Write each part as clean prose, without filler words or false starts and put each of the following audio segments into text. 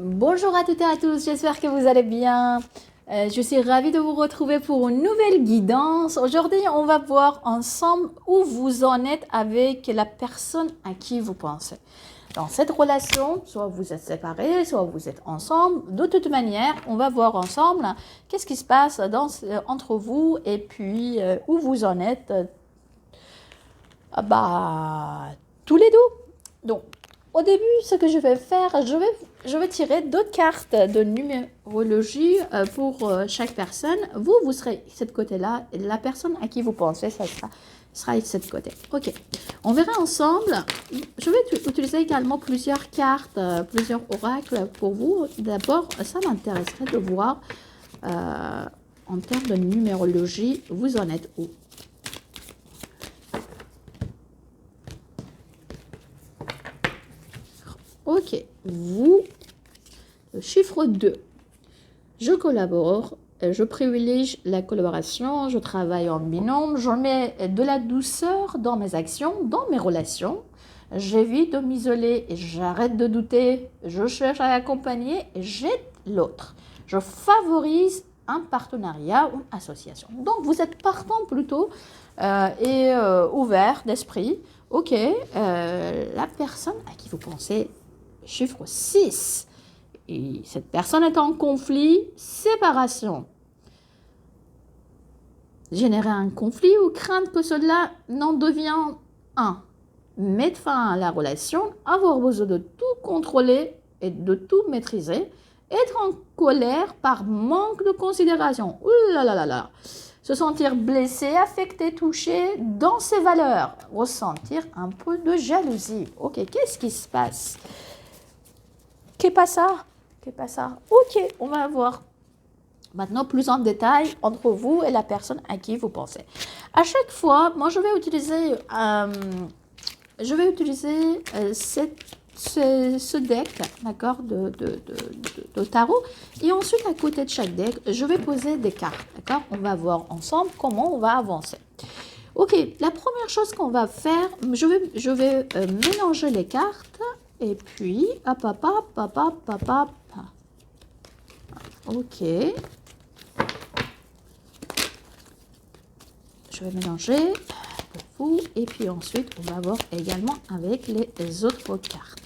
Bonjour à toutes et à tous, j'espère que vous allez bien. Je suis ravie de vous retrouver pour une nouvelle guidance. Aujourd'hui, on va voir ensemble où vous en êtes avec la personne à qui vous pensez. Dans cette relation, soit vous êtes séparés, soit vous êtes ensemble. De toute manière, on va voir ensemble qu'est-ce qui se passe entre vous et puis où vous en êtes tous les deux. Donc, au début, ce que je vais faire, je vais tirer deux cartes de numérologie pour chaque personne. Vous serez de ce côté-là, et la personne à qui vous pensez, ça sera de ce côté. Ok, on verra ensemble. Je vais utiliser également plusieurs cartes, plusieurs oracles pour vous. D'abord, ça m'intéresserait de voir en termes de numérologie, vous en êtes où? Ok, vous, le chiffre 2. Je collabore, je privilégie la collaboration, je travaille en binôme, je mets de la douceur dans mes actions, dans mes relations. J'évite de m'isoler et j'arrête de douter. Je cherche à accompagner et j'aide l'autre. Je favorise un partenariat ou une association. Donc, vous êtes partant plutôt ouvert d'esprit. Ok, la personne à qui vous pensez, chiffre 6. Et cette personne est en conflit, séparation. Générer un conflit ou craindre que cela n'en devienne un. Mettre fin à la relation, avoir besoin de tout contrôler et de tout maîtriser. Être en colère par manque de considération. Ouh là là là là. Se sentir blessé, affecté, touché dans ses valeurs. Ressentir un peu de jalousie. Ok, qu'est-ce qui se passe? Qu'est pas ça? Qu'est pas ça? Ok, on va voir maintenant plus en détail entre vous et la personne à qui vous pensez. À chaque fois, moi je vais utiliser ce deck, d'accord, de tarot. Et ensuite, à côté de chaque deck, je vais poser des cartes, d'accord. On va voir ensemble comment on va avancer. Ok, la première chose qu'on va faire, je vais mélanger les cartes. Et puis, ok. Je vais mélanger pour vous. Et puis ensuite, on va voir également avec les autres cartes.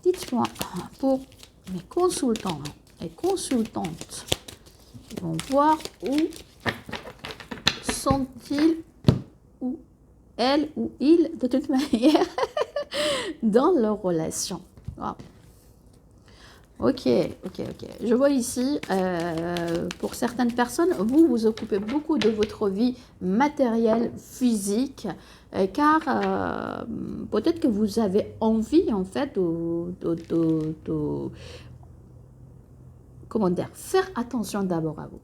Dites-moi, pour mes consultants et consultantes, ils vont voir où sont-ils, ou elle ou il, de toute manière, dans leur relation. Wow. Ok. Je vois ici, pour certaines personnes, vous vous occupez beaucoup de votre vie matérielle, physique, car peut-être que vous avez envie, en fait, comment dire, faire attention d'abord à vous.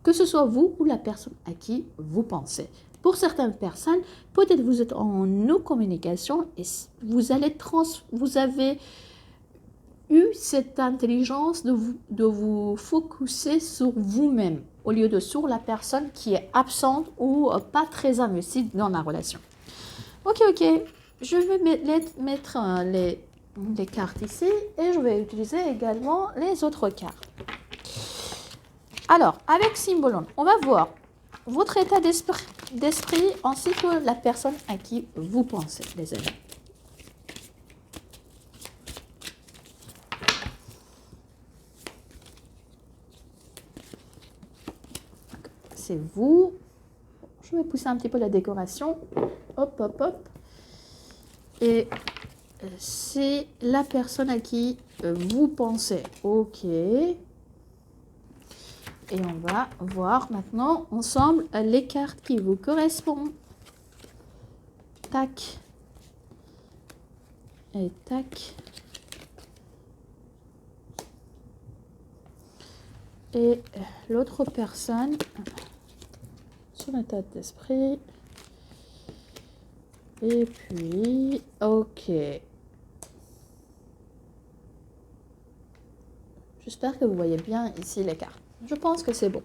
Que ce soit vous ou la personne à qui vous pensez. Pour certaines personnes, peut-être vous êtes en non-communication et vous avez eu cette intelligence de vous focuser sur vous-même au lieu de sur la personne qui est absente ou pas très investie dans la relation. Ok, je vais mettre les cartes ici et je vais utiliser également les autres cartes. Alors, avec Symbolon, on va voir votre état d'esprit ainsi que la personne à qui vous pensez, les amis. C'est vous. Je vais pousser un petit peu la décoration. Hop. Et c'est la personne à qui vous pensez. Ok. Et on va voir maintenant ensemble les cartes qui vous correspondent. Tac. Et tac. Et l'autre personne, son état d'esprit. Et puis, ok. J'espère que vous voyez bien ici les cartes. Je pense que c'est bon.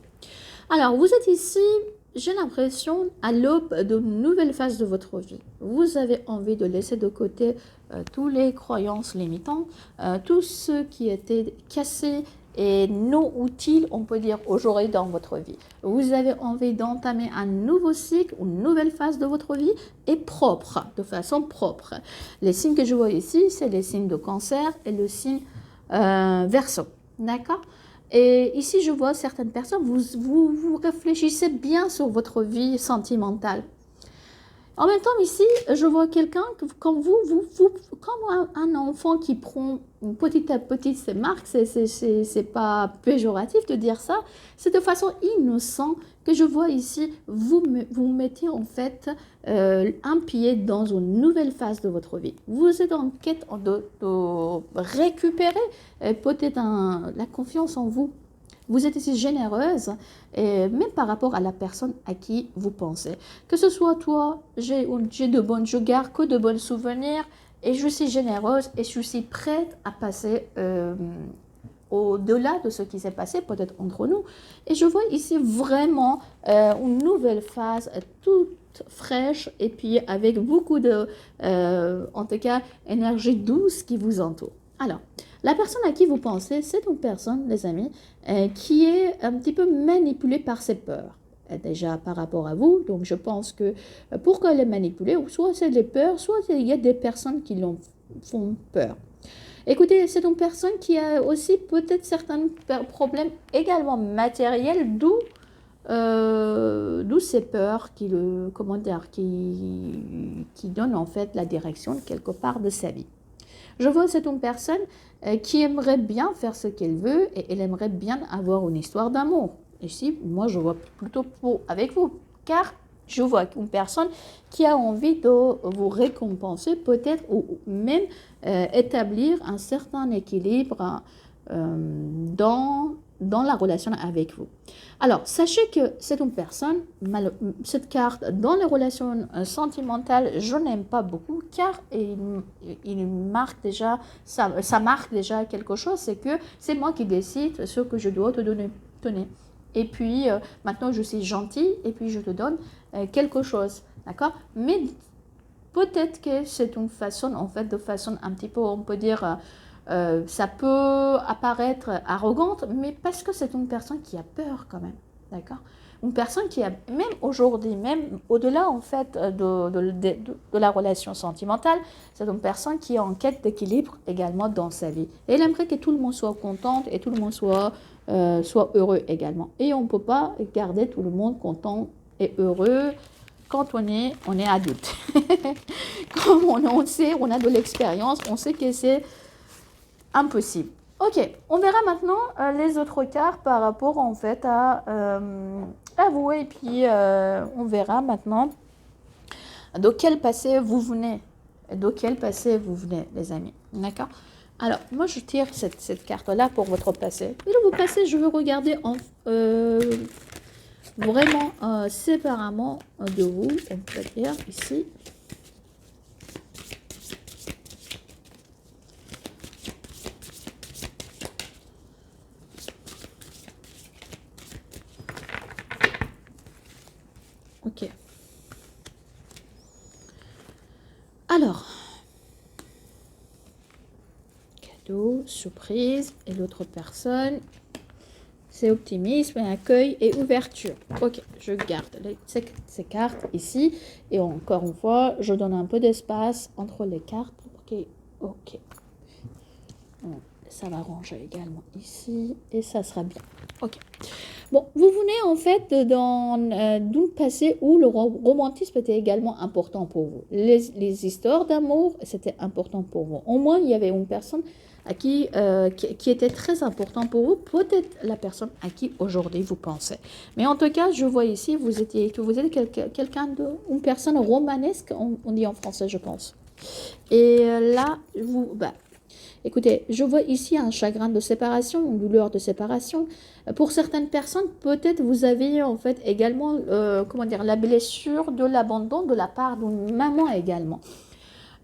Alors, vous êtes ici j'ai l'impression, à l'aube d'une nouvelle phase de votre vie, vous avez envie de laisser de côté toutes les croyances limitantes, tout ce qui était cassé et non utile, on peut dire, aujourd'hui dans votre vie. Vous avez envie d'entamer un nouveau cycle, une nouvelle phase de votre vie et propre, de façon propre. Les signes que je vois ici, c'est les signes de Cancer et le signe Verseau. D'accord? Et ici, je vois certaines personnes, vous réfléchissez bien sur votre vie sentimentale. En même temps, ici, je vois quelqu'un comme comme un enfant qui prend petit à petit ses marques, c'est pas péjoratif de dire ça, c'est de façon innocente que je vois ici, vous mettez en fait un pied dans une nouvelle phase de votre vie. Vous êtes en quête de récupérer peut-être la confiance en vous. Vous êtes ici généreuse, et même par rapport à la personne à qui vous pensez. Que ce soit toi, je garde que de bons souvenirs et je suis généreuse et je suis prête à passer au-delà de ce qui s'est passé peut-être entre nous. Et je vois ici vraiment une nouvelle phase toute fraîche et puis avec beaucoup de, en tout cas, énergie douce qui vous entoure. Alors, la personne à qui vous pensez, c'est une personne, les amis, qui est un petit peu manipulée par ses peurs. Déjà par rapport à vous, donc je pense que pourquoi elle est manipulée, soit c'est les peurs, soit il y a des personnes qui l'en font peur. Écoutez, c'est une personne qui a aussi peut-être certains problèmes également matériels, d'où ces peurs qui donnent en fait la direction quelque part de sa vie. Je vois c'est une personne qui aimerait bien faire ce qu'elle veut et elle aimerait bien avoir une histoire d'amour. Ici, moi, je vois plutôt avec vous, car je vois une personne qui a envie de vous récompenser peut-être ou même établir un certain équilibre dans la relation avec vous. Alors, sachez que c'est une personne, cette carte, dans les relations sentimentales, je n'aime pas beaucoup, car il marque déjà, ça marque déjà quelque chose, c'est que c'est moi qui décide ce que je dois te donner. Et puis, maintenant, je suis gentille, et puis je te donne quelque chose, d'accord? Mais peut-être que c'est une façon, en fait, de façon un petit peu, on peut dire... ça peut apparaître arrogante, mais parce que c'est une personne qui a peur quand même, d'accord? Une personne qui a, même aujourd'hui, même au-delà en fait de la relation sentimentale, c'est une personne qui est en quête d'équilibre également dans sa vie. Et elle aimerait que tout le monde soit content et tout le monde soit heureux également. Et on ne peut pas garder tout le monde content et heureux quand on est adulte. Comme on sait, on a de l'expérience, on sait que c'est impossible. Ok, on verra maintenant les autres cartes par rapport en fait à vous et puis on verra maintenant de quel passé vous venez. De quel passé vous venez, les amis. D'accord? Alors, moi je tire cette carte-là pour votre passé. Et le passé, je veux regarder vraiment séparément de vous, on peut dire ici. Ok. Alors, cadeau, surprise, et l'autre personne, c'est optimisme, accueil et ouverture. Ok, je garde ces cartes ici, et encore une fois, je donne un peu d'espace entre les cartes. Ok. Ça va ranger également ici, et ça sera bien. Ok. Bon, vous venez en fait d'un passé où le romantisme était également important pour vous. Les histoires d'amour, c'était important pour vous. Au moins, il y avait une personne à qui était très important pour vous, peut-être la personne à qui aujourd'hui vous pensez. Mais en tout cas, je vois ici, vous êtes quelqu'un une personne romanesque, on dit en français, je pense. Et là, écoutez, je vois ici un chagrin de séparation, une douleur de séparation. Pour certaines personnes, peut-être vous avez en fait également, la blessure de l'abandon de la part d'une maman également.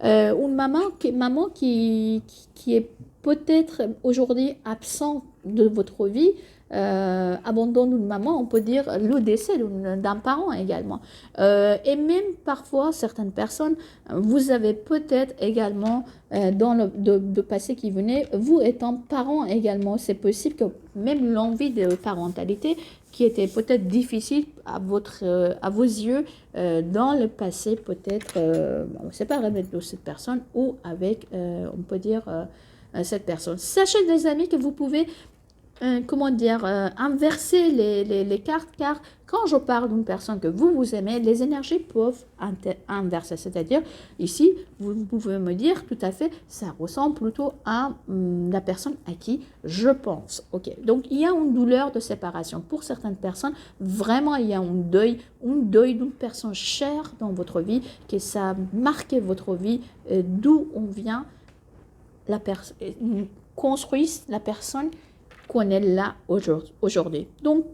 Une maman qui est peut-être aujourd'hui absente de votre vie, abandon d'une maman, on peut dire le décès d'un parent également. Et même parfois, certaines personnes, vous avez peut-être également dans le passé qui venait, vous étant parent également, c'est possible que même l'envie de parentalité qui était peut-être difficile à vos yeux dans le passé, peut-être, on ne sait pas avec cette personne ou avec, on peut dire, cette personne. Sachez, les amis, que vous pouvez comment dire, inverser les cartes, car quand je parle d'une personne que vous aimez, les énergies peuvent inverser. C'est-à-dire, ici, vous pouvez me dire tout à fait, ça ressemble plutôt à la personne à qui je pense. Ok, donc il y a une douleur de séparation. Pour certaines personnes, vraiment, il y a un deuil d'une personne chère dans votre vie, que ça a marqué votre vie, d'où on vient, la personne construise la personne qu'on est là aujourd'hui. Donc,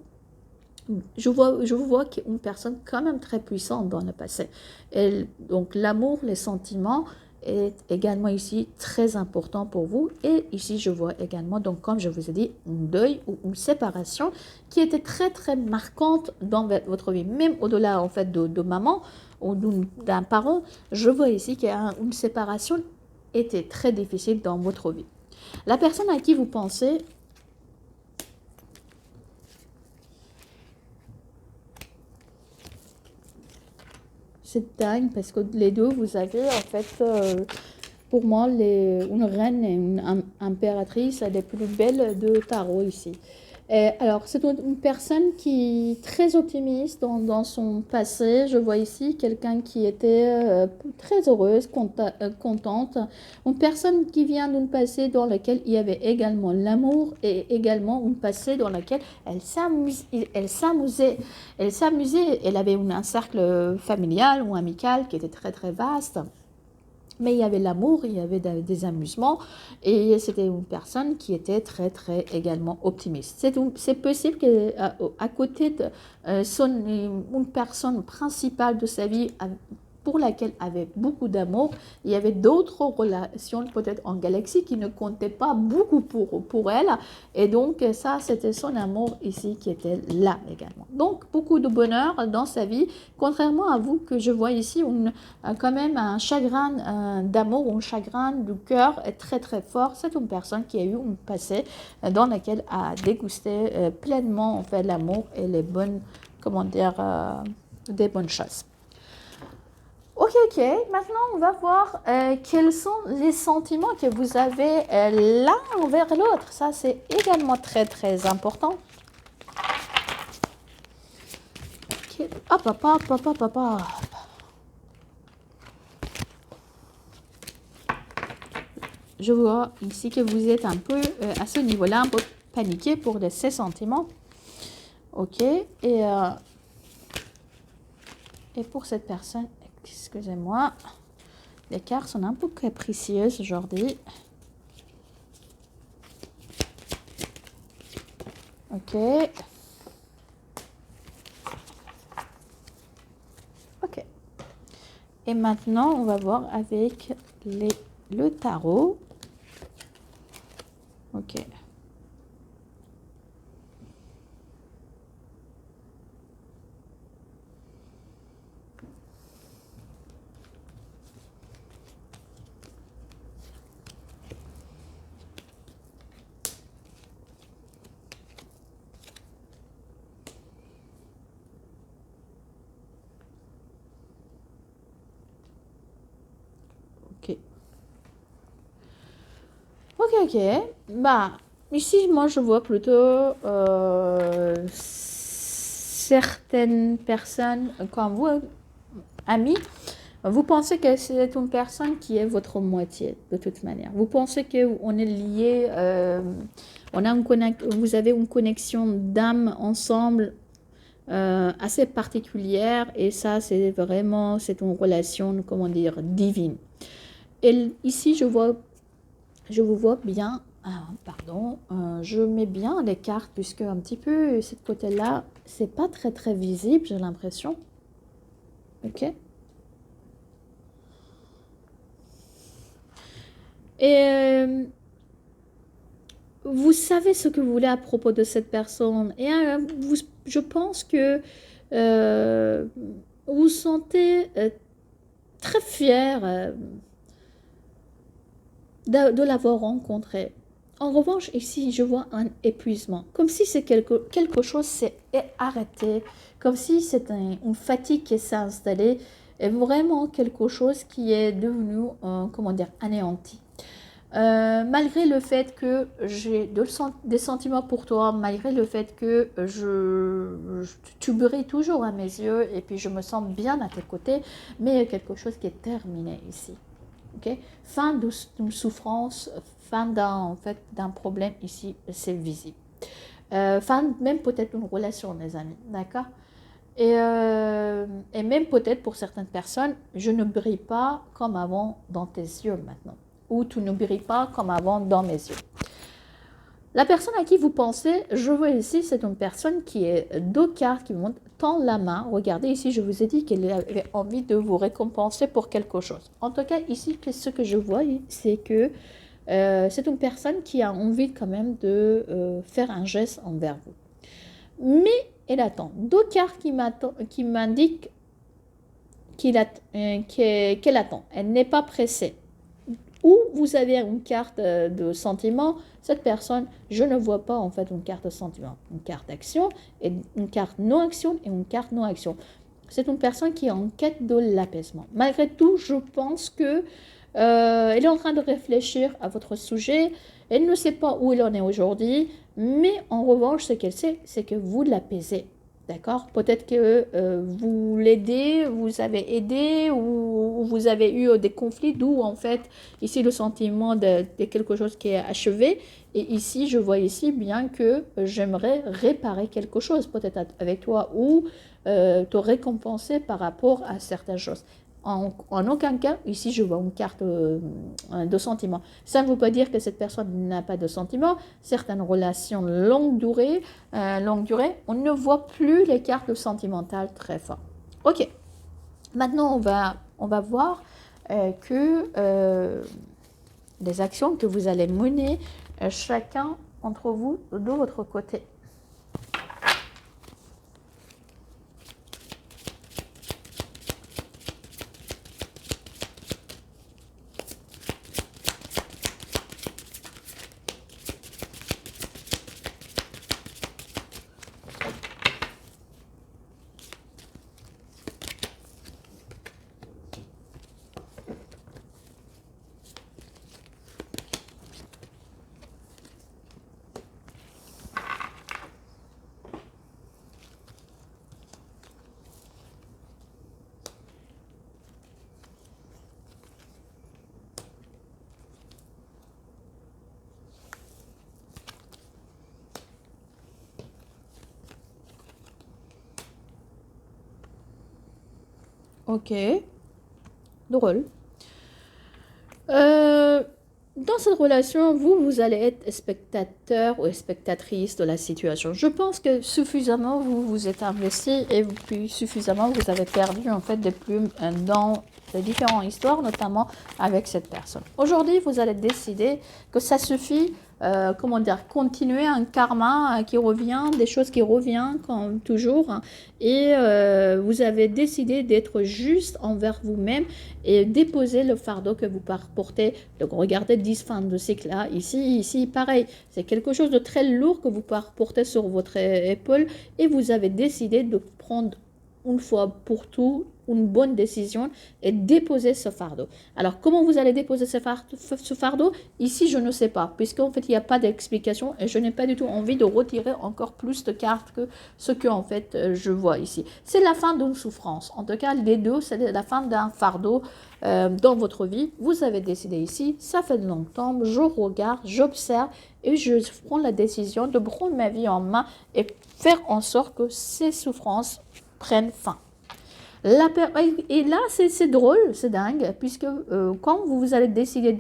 je vois qu'une personne quand même très puissante dans le passé. Donc, l'amour, les sentiments est également ici très important pour vous. Et ici, je vois également, donc comme je vous ai dit, un deuil ou une séparation qui était très, très marquante dans votre vie. Même au-delà, en fait, de maman ou d'un parent, je vois ici qu'une séparation était très difficile dans votre vie. La personne à qui vous pensez, c'est dingue parce que les deux, vous avez en fait, pour moi, une reine et une impératrice, les plus belles de tarot ici. Alors, c'est une personne qui est très optimiste dans son passé. Je vois ici quelqu'un qui était très heureuse, contente. Une personne qui vient d'un passé dans lequel il y avait également l'amour et également un passé dans lequel elle s'amusait. Elle avait un cercle familial ou amical qui était très très vaste. Mais il y avait l'amour, il y avait des amusements et c'était une personne qui était très, très également optimiste. C'est possible qu'à côté de une personne principale de sa vie pour laquelle avait beaucoup d'amour, il y avait d'autres relations peut-être en galaxie qui ne comptaient pas beaucoup pour elle. Et donc ça, c'était son amour ici qui était là également. Donc beaucoup de bonheur dans sa vie, contrairement à vous que je vois ici, quand même un chagrin d'amour ou un chagrin du cœur est très très fort. C'est une personne qui a eu un passé dans lequel a dégusté pleinement en fait l'amour et les bonnes, comment dire, des bonnes choses. Ok, maintenant on va voir quels sont les sentiments que vous avez l'un envers l'autre. Ça, c'est également très très important. Okay. Hop. Je vois ici que vous êtes un peu à ce niveau-là, un peu paniqué pour ces sentiments. Ok, et pour cette personne, excusez-moi, les cartes sont un peu capricieuses aujourd'hui. Ok. Ok. Et maintenant, on va voir avec le tarot. Ok. Ok. Bah, ici, moi, je vois plutôt certaines personnes comme vous, amis. Vous pensez que c'est une personne qui est votre moitié, de toute manière. Vous pensez qu'on est lié, vous avez une connexion d'âme ensemble assez particulière. Et ça, c'est une relation, comment dire, divine. Et ici, je vous vois bien, pardon, je mets bien les cartes puisque un petit peu, ce côté-là, c'est pas très très visible, j'ai l'impression. Ok. Et vous savez ce que vous voulez à propos de cette personne. Et je pense que vous vous sentez très fier de l'avoir rencontré. En revanche, ici, je vois un épuisement, comme si c'est quelque chose s'est arrêté, comme si c'est une fatigue qui s'est installée, et vraiment quelque chose qui est devenu, comment dire, anéanti. Malgré le fait que j'ai des sentiments pour toi, malgré le fait que tu brilles toujours à mes yeux et puis je me sens bien à tes côtés, mais il y a quelque chose qui est terminé ici. Okay? Fin d'une souffrance, fin d'un problème ici, c'est visible. Fin même peut-être d'une relation, les amis, d'accord? Et même peut-être pour certaines personnes, je ne brille pas comme avant dans tes yeux maintenant. Ou tu ne brilles pas comme avant dans mes yeux. La personne à qui vous pensez, je vois ici, c'est une personne qui est deux cartes qui montrent tend la main. Regardez ici, je vous ai dit qu'elle avait envie de vous récompenser pour quelque chose. En tout cas, ici, ce que je vois, c'est que c'est une personne qui a envie quand même de faire un geste envers vous. Mais elle attend. Deux cartes qui m'indiquent qu'elle attend. Elle n'est pas pressée. Ou vous avez une carte de sentiment, cette personne, je ne vois pas en fait une carte de sentiment, une carte d'action, et une carte non-action et une carte non-action. C'est une personne qui est en quête de l'apaisement. Malgré tout, je pense que elle est en train de réfléchir à votre sujet. Elle ne sait pas où elle en est aujourd'hui, mais en revanche, ce qu'elle sait, c'est que vous l'apaisez. D'accord? Peut-être que vous l'aidez, vous avez aidé ou vous avez eu des conflits, d'où en fait ici le sentiment de quelque chose qui est achevé. Et ici, je vois ici bien que j'aimerais réparer quelque chose, peut-être avec toi, ou te récompenser par rapport à certaines choses. En aucun cas, ici, je vois une carte de sentiment. Ça ne veut pas dire que cette personne n'a pas de sentiment. Certaines relations longue durée, on ne voit plus les cartes sentimentales très fort. Ok, maintenant on va voir que les actions que vous allez mener chacun entre vous de votre côté. Ok, drôle. Dans cette relation, vous allez être spectateur ou spectatrice de la situation. Je pense que suffisamment vous vous êtes investi et puis suffisamment vous avez perdu en fait des plumes dans les différentes histoires, notamment avec cette personne. Aujourd'hui, vous allez décider que ça suffit, comment dire, continuer un karma qui revient, des choses qui reviennent comme toujours, hein, et vous avez décidé d'être juste envers vous-même et déposer le fardeau que vous portez. Donc regardez 10 fins de cycle là, ici pareil, c'est quelque chose de très lourd que vous portez sur votre épaule et vous avez décidé de prendre une fois pour tout une bonne décision et déposer ce fardeau. Alors, comment vous allez déposer ce fardeau? Ici, je ne sais pas, puisqu'en fait, il n'y a pas d'explication et je n'ai pas du tout envie de retirer encore plus de cartes que ce que, en fait, je vois ici. C'est la fin d'une souffrance. En tout cas, les deux, c'est la fin d'un fardeau dans votre vie. Vous avez décidé ici, ça fait longtemps, je regarde, j'observe et je prends la décision de prendre ma vie en main et faire en sorte que ces souffrances prennent fin. Et là, c'est drôle, c'est dingue, puisque quand vous allez décider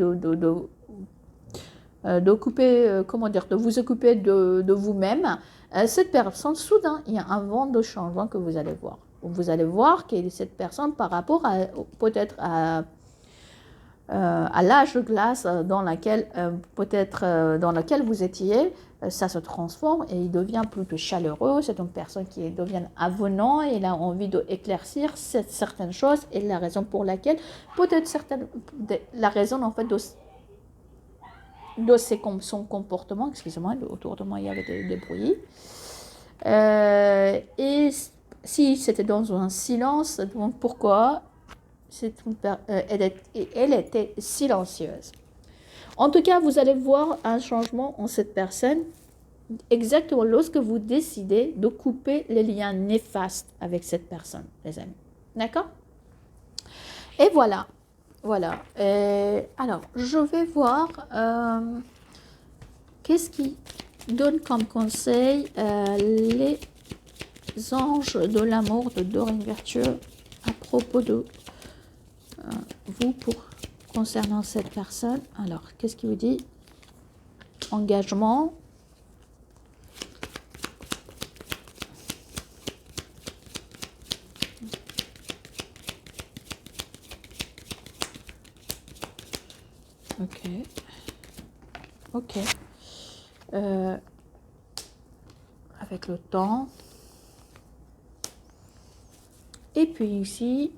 d'occuper, comment dire, de vous occuper de vous-même, cette personne, soudain, il y a un vent de changement que vous allez voir. Vous allez voir que cette personne, par rapport à peut-être à à l'âge de glace dans laquelle peut-être dans lequel vous étiez, ça se transforme et il devient plutôt chaleureux. C'est une personne qui devient avenant et il a envie d'éclaircir certaines choses et la raison pour laquelle peut-être la raison en fait de son comportement. Excusez-moi, autour de moi il y avait des bruits. Et si c'était dans un silence, donc pourquoi elle était silencieuse. En tout cas, vous allez voir un changement en cette personne exactement lorsque vous décidez de couper les liens néfastes avec cette personne, les amis. D'accord? Et voilà. Voilà. Alors, je vais voir qu'est-ce qui donne comme conseil les anges de l'amour de Doreen Virtue à propos de vous concernant cette personne. Alors, qu'est-ce qu'il vous dit? Engagement. Ok. Ok. Avec le temps. Et puis ici,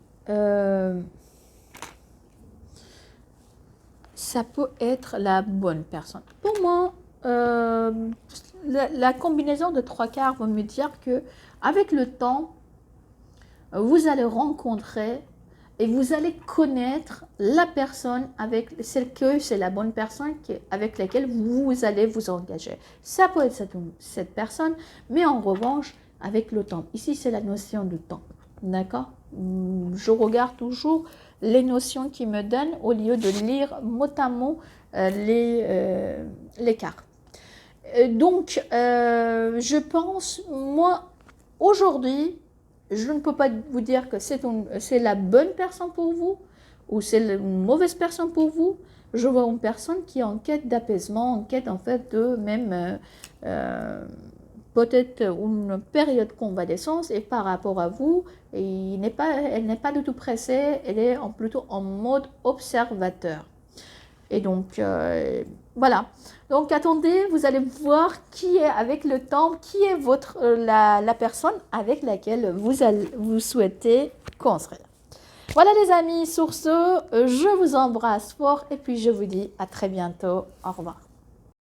ça peut être la bonne personne. Pour moi, la combinaison de 3/4 va me dire que avec le temps, vous allez rencontrer et vous allez connaître la personne avec celle que c'est la bonne personne avec laquelle vous allez vous engager. Ça peut être cette personne, mais en revanche, avec le temps. Ici, c'est la notion du temps. D'accord? Je regarde toujours les notions qui me donnent au lieu de lire mot à mot les cartes. Donc, je pense, moi, aujourd'hui, je ne peux pas vous dire que c'est la bonne personne pour vous ou c'est une mauvaise personne pour vous. Je vois une personne qui est en quête d'apaisement, en quête en fait de même peut-être une période de convalescence et par rapport à vous, elle n'est pas du tout pressée, elle est plutôt en mode observateur. Et donc, voilà. Donc, attendez, vous allez voir qui est avec le temps, qui est la personne avec laquelle vous souhaitez construire. Voilà les amis, sur ce, je vous embrasse fort et puis je vous dis à très bientôt. Au revoir.